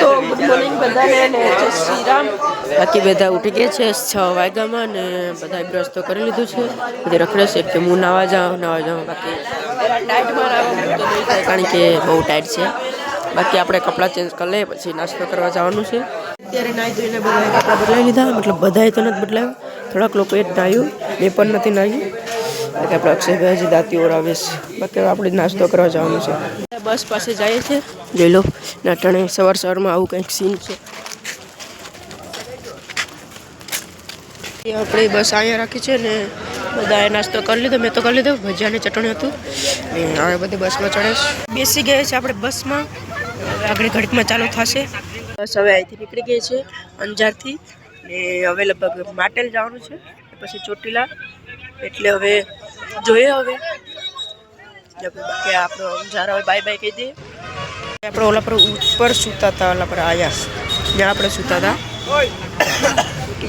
તો good morning બધાને અને જય શ્રી રામ. બાકી બધા ઉઠી ગયા છે 6 વાગ્યામાં ને બધા બ્રશ તો કરી લીધું છે. બધી રખડે છે કે હું નાવા જાઉં. બાકી ટાઈટમાં આવવાનું તો નહીં થાય કારણ કે બહુ ટાઈટ છે. બાકી આપણે કપડાં ચેન્જ કરી લઈએ પછી નાસ્તો કરવા જવાનું છે. અત્યારે નાહી ધોઈને બધાએ કપડાં બદલાવી લીધા. મતલબ બધાએ તો નથી બદલાવ્યું, થોડાક લોકોએ જ નાહ્યું, મેં પણ નથી નાહ્યું. બાકી આપણે અક્ષયભાઈ હજી દાંતી ઓરાવે છે. બાકી આપણે નાસ્તો કરવા જવાનું છે. બસ પાસે જઈએ છે, જોઈ લો નાટણે સવારમાં આવું કંઈક સીન છે. આપણે બસ અહીંયા રાખી છે ને બધાએ નાસ્તો કરી લીધો. મેં તો કરી લીધો, ભજીયાની ચટણી હતું ને હવે બધી બસમાં ચડે બેસી ગયા છે આપણે બસમાં. આગળ ઘડીકમાં ચાલુ થશે. બસ હવે અહીંથી નીકળી ગઈ છે અંજારથી ને હવે લગભગ માટેલ જવાનું છે, પછી ચોટીલા. એટલે હવે જોઈએ હવે બાકી આપણો અંજાર હવે બાય બાય કહી દઈએ. આપણે ઓલા પર ઉપર સૂતા હતા, ઓલા પર આવ્યા જ્યાં આપણે સૂતા હતા.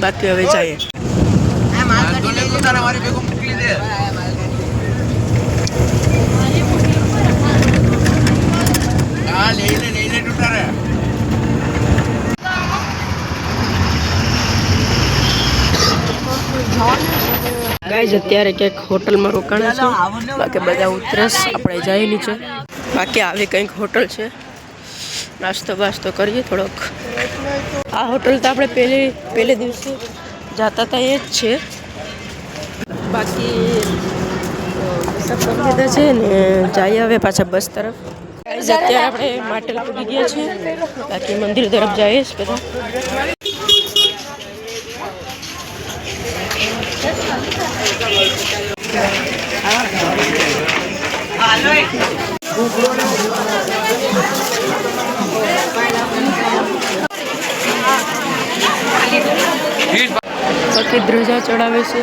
બાકી હવે જઈએ. ગાઈઝ અત્યારે ક્યાંક હોટલમાં રોકાણા છે. બાકી બધા ઉતરસ, આપણે જઈએ નીચે. બાકી આવી કંઈક હોટલ છે. નાસ્તો બાસ્તો કરીએ થોડોક. આ હોટલ તો આપણે પહેલે દિવસે જતા હતા એ જ છે. બાકી સબ કરી લીધા છે ને જઈએ હવે પાછા બસ તરફ. અત્યારે આપણે માટેલ પૂગી ગયા છીએ. બાકી મંદિર તરફ જઈએ બધા. બાકી ધ્વજા ચડાવે છે.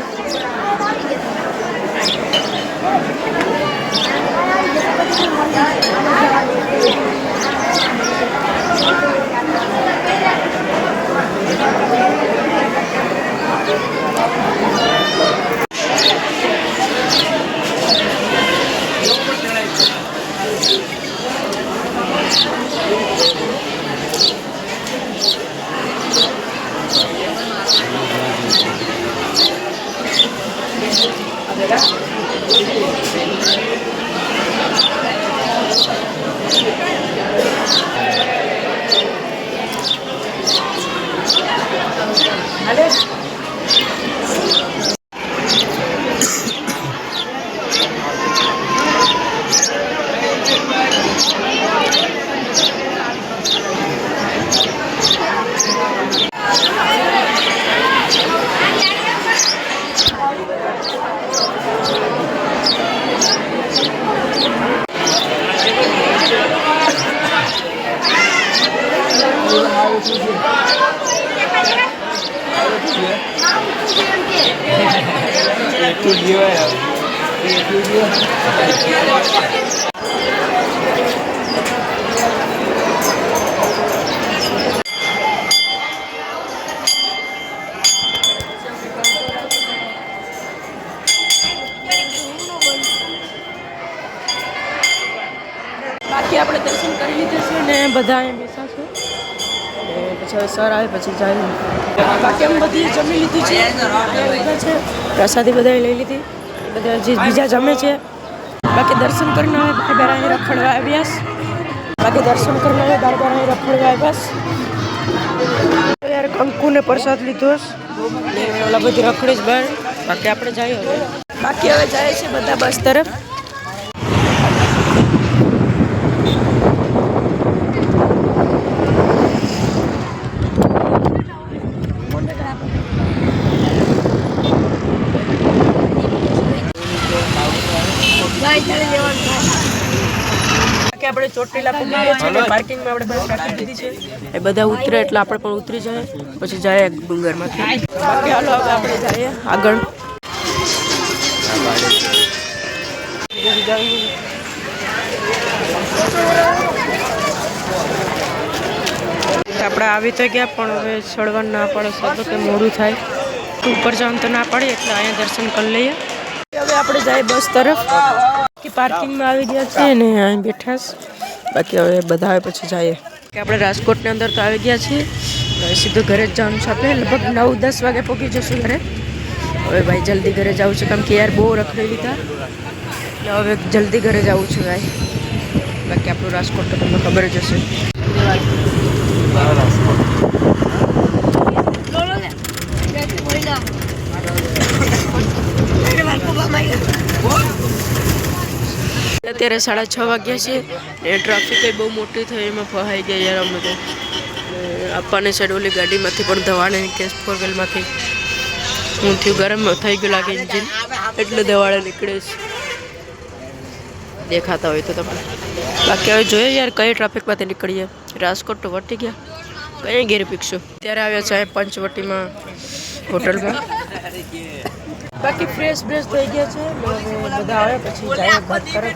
બાકી આપણે દર્શન કરી લીધું છે ને બધા અહીંયા બેસા છે. પછી હવે સર આવે પછી જાય. બાકી એમ બધી જમી લીધી છે. પ્રસાદી બધાએ લઈ લીધી. બધા જે બીજા જમે છે. બાકી દર્શન કરીને હવે બાર બાર અહીં રખડવા આવ્યા. બાકી દર્શન કરીને હવે બાર બાર અહીં રખડવા આવ્યા. યાર કંકુને પ્રસાદ લીધો ને ઓલા બધી રખડી જ બહાર. બાકી આપણે જઈએ હવે. બાકી હવે જાય છે બધા બસ તરફ. આપણે ચોટીલા પૂગી ગયા છે ને પાર્કિંગમાં આપણે બસ રાખી દીધી છે. એ બધા ઉતરે એટલે આપણે પણ ઉતરી જાય પછી જાય ડુંગરમાંથી. બાકી હાલો હવે આપણે જઈએ આગળ. આપણે આવી તો ગયા પણ હવે ચડવાનું ના પડે તો કે મોડું થાય. ઉપર જવાનું તો ના પડે એટલે અહીંયા દર્શન કરી લઈએ. હવે આપણે જઈએ બસ તરફ. પાર્કિંગમાં આવી ગયા છે ને અહીં બેઠા. બાકી હવે બધા આવે પછી જઈએ. કે આપણે રાજકોટની અંદર તો આવી ગયા છીએ. હવે સીધું ઘરે જ જવાનું છે. આપણે લગભગ 9-10 વાગે પહોંચી જશું ઘરે. હવે ભાઈ જલ્દી ઘરે જવું છે, કેમ કે યાર બહુ રખડી લીધા, એટલે હવે જલ્દી ઘરે જવું છે ભાઈ. બાકી આપણું રાજકોટ તો તમને ખબર જ હશે. અત્યારે 6:30 વાગ્યા છે ને ટ્રાફિક બહુ મોટી થઈ, એમાં ફસાઈ ગયા યાર અમે તો. આપવાને સાઈડ ઓલી ગાડીમાંથી પણ દવાડે કેસ 4 વ્હીલમાંથી હું થયું ગરમ થઈ ગયું લાગે એન્જિન, એટલે દવાડે નીકળે છે. દેખાતા હોય તો તમને. બાકી હવે જોઈએ યાર કઈ ટ્રાફિકમાંથી નીકળીએ. રાજકોટ તો વટી ગયા, કઈ ઘેર પીકશું. ત્યારે આવ્યા છે પંચવટીમાં હોટલમાં. બાકી ફ્રેશ થઈ ગયા છે. બધા આવે પછી જાય વાત કરે.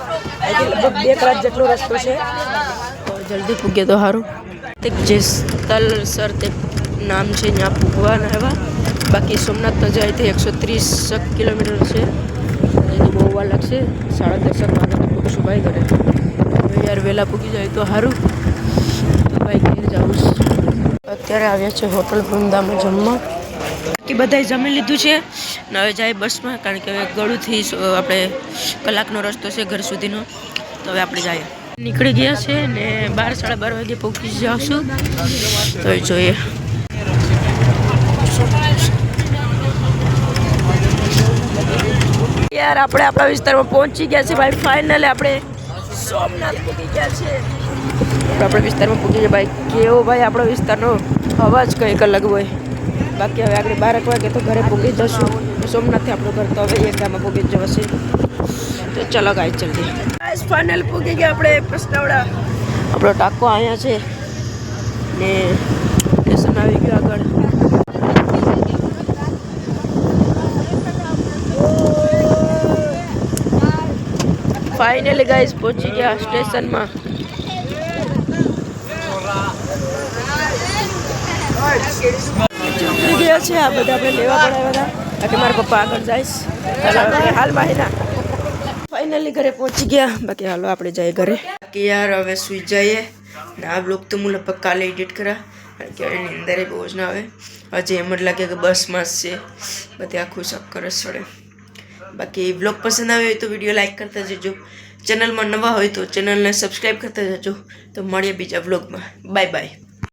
લગભગ 2 કલાક જેટલો રસ્તો છે, તો જલ્દી પૂગે તો સારું. તે જેસતલ સર તે નામ છે, ત્યાં પૂગવાના એવા. બાકી સોમનાથ તો જાય તે 130 કિલોમીટર છે, એ તો બહુ વાર લાગશે. 10:30 વાગે તો પૂગશું ભાઈ ઘરે. હવે યાર વહેલા પૂગી જાય તો સારું. તો ભાઈ ઘેર જવું છે. અત્યારે આવ્યા છે હોટલ વૃંદામાં જમવા. બાકી બધાએ જમી લીધું છે ને હવે જાય બસમાં, કારણ કે હવે ગળુથી આપણે કલાકનો રસ્તો છે ઘર સુધીનો. તો હવે આપણે જઈએ. નીકળી ગયા છે ને 12-12:30 વાગે પહોંચી જાશું. તો જોઈએ. યાર આપણે આપણા વિસ્તારમાં પહોંચી ગયા છે ભાઈ. ફાઇનલી આપણે સોમનાથ પહોંચી ગયા છે. આપણા વિસ્તારમાં પહોંચી ગયા ભાઈ. કેવો ભાઈ આપણો વિસ્તારનો અવાજ કંઈક અલગ હોય. બાકી હવે આગળ 12 વાગે તો ઘરે પહોંચી જશું. સોમનાથથી આપણું ઘર તો હવે એક ગામમાં પહોંચી જવાશે. તો ચલો ગાય જલ્દી. ગાઈસ ફાઇનલ પહોંચી ગયા આપણે પસનાવડા. આપણો ટાંકો અહીંયા છે ને સ્ટેશન આવી ગયું આગળ. ફાઇનલી ગાઈસ પહોંચી ગયા સ્ટેશનમાં. ઉતરી ગયા છે આ બધા. આપણે લેવા પડાવ્યા હતા, બાકી મારા પપ્પા આગળ જાય હાલમાં એના. ફાઇનલી ઘરે પહોંચી ગયા. બાકી હાલો આપણે જઈએ ઘરે. બાકી યાર હવે સુઈ જઈએ ને આ બ્લોગ તો હું લગભગ કાલે એડિટ કરા, કારણ કે હવે નીંદરે બહુ જ ના આવે. હજી એમ જ લાગે કે બસમાં જ છે, બધી આખું ચક્કર જ ચડે. બાકી બ્લોગ પસંદ આવે હોય તો વિડીયો લાઈક કરતા જજો. ચેનલમાં નવા હોય તો ચેનલને સબસ્ક્રાઈબ કરતા જજો. તો મળીએ બીજા બ્લોગમાં. Bye bye.